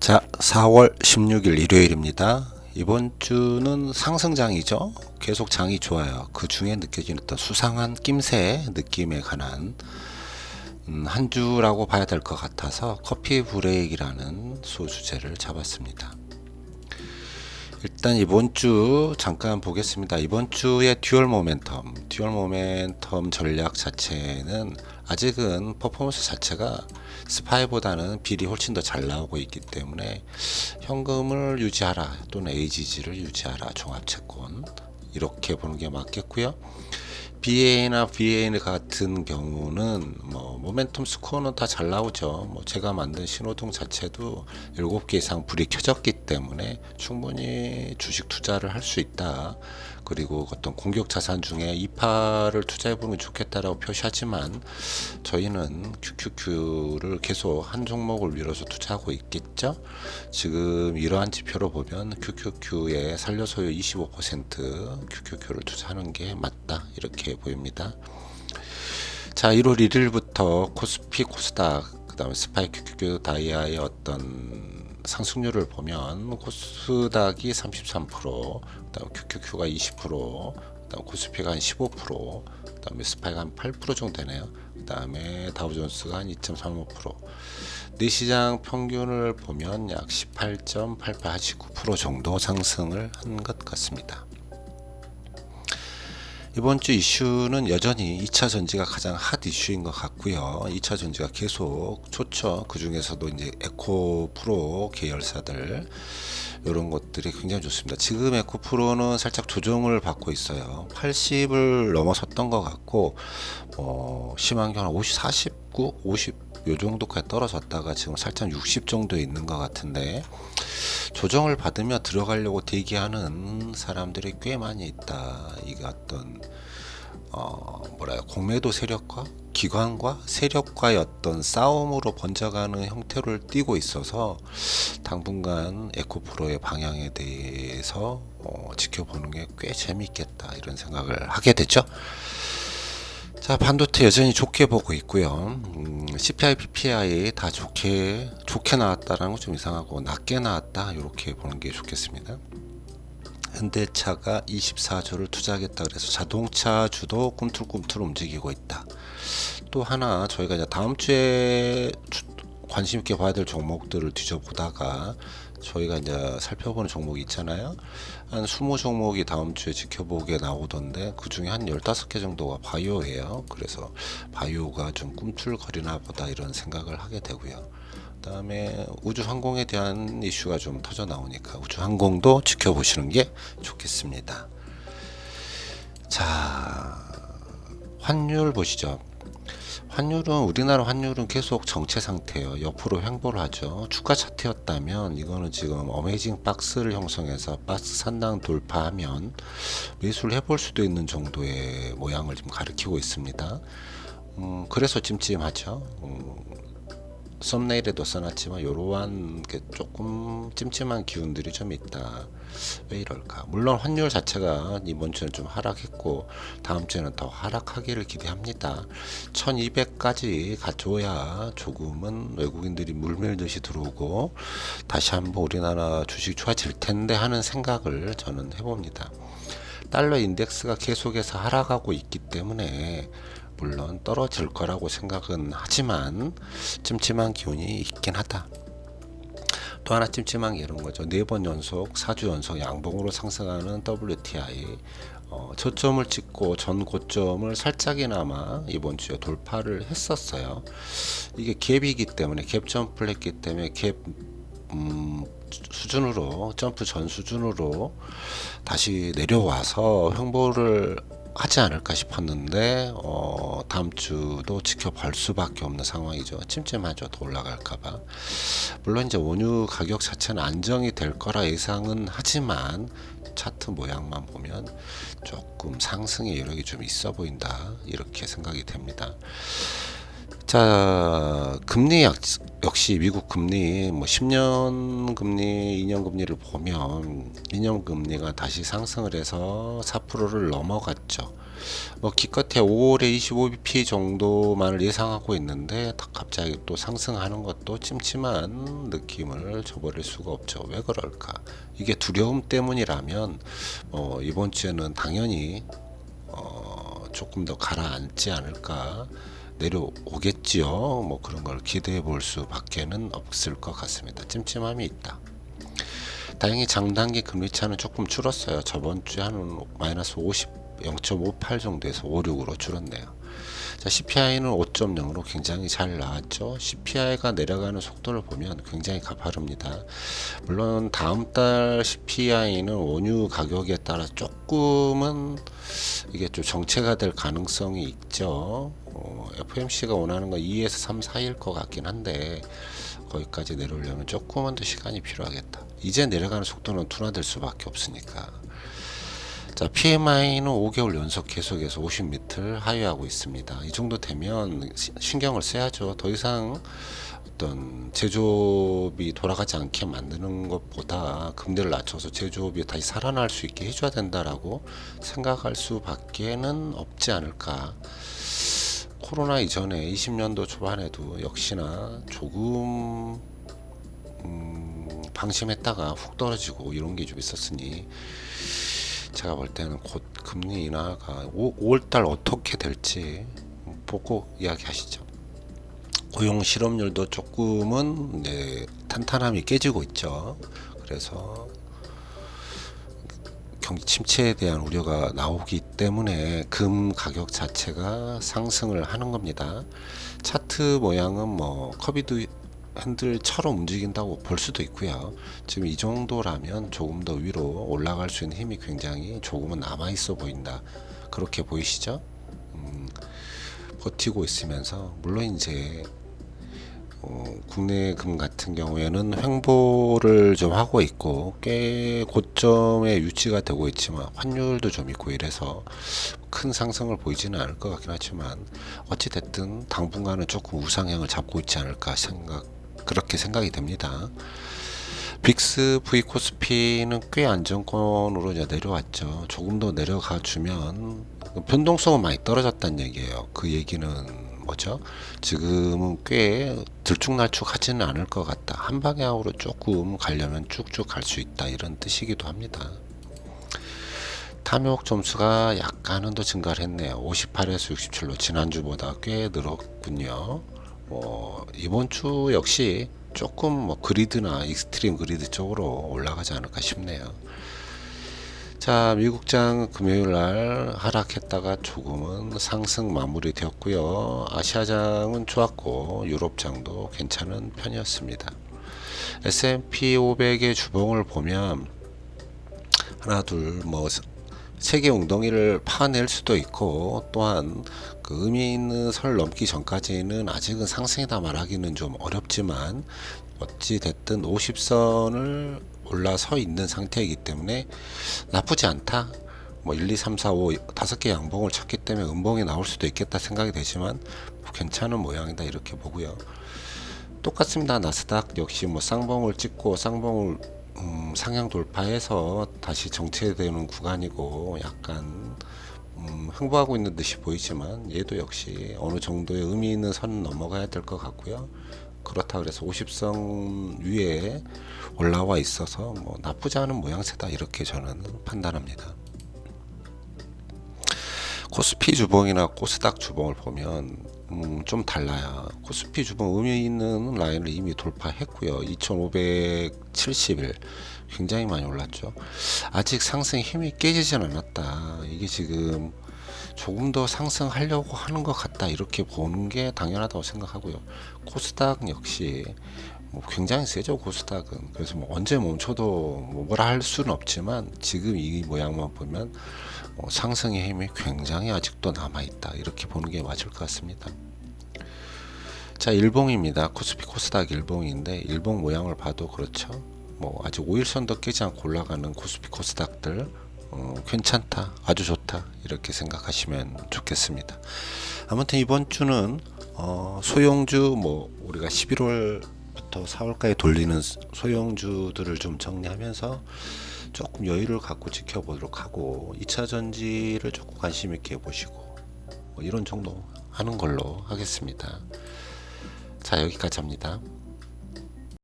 자, 4월 16일 일요일입니다. 이번 주는 상승장이죠. 계속 장이 좋아요. 그 중에 느껴지는 어떤 수상한 낌새 느낌에 관한 한 주라고 봐야 될 것 같아서 커피 브레이크라는 소주제를 잡았습니다. 일단 이번 주 잠깐 보겠습니다. 이번 주의 듀얼 모멘텀 전략 자체는 아직은 퍼포먼스 자체가 스파이보다는 빌이 훨씬 더 잘 나오고 있기 때문에 현금을 유지하라 또는 AGG를 유지하라, 종합채권 이렇게 보는 게 맞겠고요. BA나 VA 같은 경우는 모멘텀 스코어는 다 잘 나오죠. 제가 만든 신호등 자체도 7개 이상 불이 켜졌기 때문에 충분히 주식 투자를 할 수 있다. 그리고 어떤 공격 자산 중에 이파를 투자해보면 좋겠다라고 표시하지만 저희는 QQQ를 계속 한 종목을 밀어서 투자하고 있겠죠. 지금 이러한 지표로 보면 QQQ의 살려소유 25% QQQ를 투자하는 게 맞다 이렇게 보입니다. 자, 1월 1일부터 코스피, 코스닥, 그 다음에 스파이 QQQ 다이아의 어떤 상승률을 보면 코스닥이 33%, 그 다음에 QQQ가 20%, 그 다음에 코스피가 한 15%, 그 다음에 스파이가 한 8% 정도 되네요. 그 다음에 다우존스가 한 2.35%. 네 시장 평균을 보면 약 18.88, 19% 정도 상승을 한 것 같습니다. 이번 주 이슈는 여전히 2차 전지가 가장 핫 이슈인 것 같고요. 2차 전지가 계속 좋죠. 그 중에서도 이제 에코 프로 계열사들 이런 것들이 굉장히 좋습니다. 지금 에코 프로는 살짝 조정을 받고 있어요. 80을 넘어섰던 것 같고, 심한 경우는 50, 49, 50 요 정도까지 떨어졌다가 지금 살짝 60 정도에 있는 것 같은데, 조정을 받으며 들어가려고 대기하는 사람들이 꽤 많이 있다. 이게 어떤 공매도 세력과 기관과 세력과의 어떤 싸움으로 번져가는 형태를 띠고 있어서 당분간 에코프로의 방향에 대해서 지켜보는 게 꽤 재미있겠다 이런 생각을 하게 됐죠. 자, 반도체 여전히 좋게 보고 있고요. CPI, PPI 다 좋게 나왔다라는 건 좀 이상하고 낮게 나왔다 이렇게 보는 게 좋겠습니다. 현대차가 24조를 투자하겠다 그래서 자동차주도 꿈틀꿈틀 움직이고 있다. 또 하나 저희가 이제 다음 주에 관심 있게 봐야 될 종목들을 뒤져보다가 저희가 이제 살펴보는 종목이 있잖아요. 한 20종목이 다음 주에 지켜보게 나오던데 그 중에 한 15개 정도가 바이오예요. 그래서 바이오가 좀 꿈틀거리나 보다 이런 생각을 하게 되고요. 그 다음에 우주항공에 대한 이슈가 좀 터져 나오니까 우주항공도 지켜보시는 게 좋겠습니다. 자, 환율 보시죠. 우리나라 환율은 계속 정체 상태예요. 옆으로 횡보를 하죠. 주가 차트였다면 이거는 지금 어메이징 박스를 형성해서 박스 상단 돌파하면 매수를 해볼 수도 있는 정도의 모양을 지금 가리키고 있습니다. 그래서 찜찜하죠. 썸네일에도 써놨지만 이러한 조금 찜찜한 기운들이 좀 있다. 왜 이럴까? 물론 환율 자체가 이번 주는 좀 하락했고 다음 주에는 더 하락하기를 기대합니다. 1200까지 가줘야 조금은 외국인들이 물밀듯이 들어오고 다시 한번 우리나라 주식 좋아질 텐데 하는 생각을 저는 해봅니다. 달러 인덱스가 계속해서 하락하고 있기 때문에 물론 떨어질 거라고 생각은 하지만 찜찜한 기운이 있긴 하다. 또 하나 찜찜한 게 이런 거죠. 4번 연속 4주 연속 양봉으로 상승하는 WTI 저점을 찍고 전 고점을 살짝이나마 이번 주에 돌파를 했었어요. 이게 갭이기 때문에 갭 점프를 했기 때문에 갭 수준으로 점프 전 수준으로 다시 내려와서 횡보를 하지 않을까 싶었는데 다음 주도 지켜볼 수밖에 없는 상황이죠. 찜찜하죠. 더 올라갈까봐. 물론 이제 원유 가격 자체는 안정이 될 거라 예상은 하지만 차트 모양만 보면 조금 상승의 여력이 좀 있어 보인다 이렇게 생각이 됩니다. 자, 금리 역시 미국 금리 10년 금리, 2년 금리를 보면 2년 금리가 다시 상승을 해서 4%를 넘어갔죠. 뭐 기껏해 5월에 25bp 정도만을 예상하고 있는데 갑자기 또 상승하는 것도 찜찜한 느낌을 줘버릴 수가 없죠. 왜 그럴까? 이게 두려움 때문이라면 이번 주에는 당연히 조금 더 가라앉지 않을까, 내려오겠지요. 뭐 그런 걸 기대해 볼 수밖에는 없을 것 같습니다. 찜찜함이 있다. 다행히 장단기 금리차는 조금 줄었어요. 저번 주에 한 마이너스 0.58 정도에서 56으로 줄었네요. 자, CPI는 5.0으로 굉장히 잘 나왔죠. CPI가 내려가는 속도를 보면 굉장히 가파릅니다. 물론 다음 달 CPI는 원유 가격에 따라 조금은 이게 좀 정체가 될 가능성이 있죠. FMC가 원하는 건 2에서 3 사이일 것 같긴 한데 거기까지 내려오려면 조금은 더 시간이 필요하겠다. 이제 내려가는 속도는 둔화될 수밖에 없으니까. 자, PMI는 5개월 연속 계속해서 50밑을 하회하고 있습니다. 이 정도 되면 신경을 써야죠. 더 이상 어떤 제조업이 돌아가지 않게 만드는 것보다 금리를 낮춰서 제조업이 다시 살아날 수 있게 해줘야 된다라고 생각할 수밖에는 없지 않을까. 코로나 이전에 20년도 초반에도 역시나 조금 방심했다가 훅 떨어지고 이런 게 좀 있었으니 제가 볼 때는 곧 금리 인하가 5월달 어떻게 될지 보고 이야기하시죠. 고용 실업률도 조금은 탄탄함이 깨지고 있죠. 그래서 경기 침체에 대한 우려가 나오기 때문에 금 가격 자체가 상승을 하는 겁니다. 차트 모양은 뭐 커비드 핸들처럼 움직인다고 볼 수도 있고요. 지금 이 정도라면 조금 더 위로 올라갈 수 있는 힘이 굉장히 조금은 남아 있어 보인다. 그렇게 보이시죠? 버티고 있으면서 물론 이제 국내 금 같은 경우에는 횡보를 좀 하고 있고 꽤 고점에 유지가 되고 있지만 환율도 좀 있고 이래서 큰 상승을 보이지는 않을 것 같긴 하지만 어찌 됐든 당분간은 조금 우상향을 잡고 있지 않을까 그렇게 생각이 됩니다. 빅스 V 코스피는 꽤 안정권으로 이제 내려왔죠. 조금 더 내려가 주면 변동성은 많이 떨어졌다는 얘기예요. 그 얘기는 뭐죠? 지금은 꽤 들쭉날쭉하지는 않을 것 같다. 한 방향으로 조금 가려면 쭉쭉 갈 수 있다. 이런 뜻이기도 합니다. 탐욕 점수가 약간은 더 증가를 했네요. 58에서 67로 지난주보다 꽤 늘었군요. 이번 주 역시 조금 그리드나 익스트림 그리드 쪽으로 올라가지 않을까 싶네요. 자, 미국장 금요일날 하락했다가 조금은 상승 마무리 되었고요. 아시아장은 좋았고 유럽장도 괜찮은 편이었습니다. S&P 500의 주봉을 보면 하나 둘 세계 웅덩이를 파낼 수도 있고 또한 그 의미 있는 설 넘기 전까지는 아직은 상승이다 말하기는 좀 어렵지만 어찌 됐든 50선을 올라서 있는 상태이기 때문에 나쁘지 않다. 1, 2, 3, 4, 5 5개 양봉을 쳤기 때문에 음봉이 나올 수도 있겠다 생각이 되지만 괜찮은 모양이다 이렇게 보고요. 똑같습니다. 나스닥 역시 쌍봉을 찍고 쌍봉을 상향 돌파해서 다시 정체되는 구간이고 약간 횡보하고 있는 듯이 보이지만 얘도 역시 어느 정도의 의미 있는 선 넘어가야 될 것 같고요. 그렇다 그래서 50선 위에 올라와 있어서 나쁘지 않은 모양새다 이렇게 저는 판단합니다. 코스피 주봉이나 코스닥 주봉을 보면 좀 달라요. 코스피 주봉 의미 있는 라인을 이미 돌파했고요. 2570일 굉장히 많이 올랐죠. 아직 상승 힘이 깨지진 않았다. 이게 지금 조금 더 상승하려고 하는 것 같다 이렇게 보는 게 당연하다고 생각하고요. 코스닥 역시 굉장히 세죠. 코스닥은. 그래서 언제 멈춰도 뭐라 할 수는 없지만 지금 이 모양만 보면 상승의 힘이 굉장히 아직도 남아있다 이렇게 보는 게 맞을 것 같습니다. 자, 일봉입니다. 코스피 코스닥 일봉인데 일봉 모양을 봐도 그렇죠. 아직 5일선도 깨지 않고 올라가는 코스피 코스닥들 괜찮다, 아주 좋다 이렇게 생각하시면 좋겠습니다. 아무튼 이번 주는 소형주 우리가 11월부터 4월까지 돌리는 소형주들을 좀 정리하면서 조금 여유를 갖고 지켜보도록 하고 2차 전지를 조금 관심 있게 보시고 뭐 이런 정도 하는 걸로 하겠습니다. 자, 여기까지 합니다.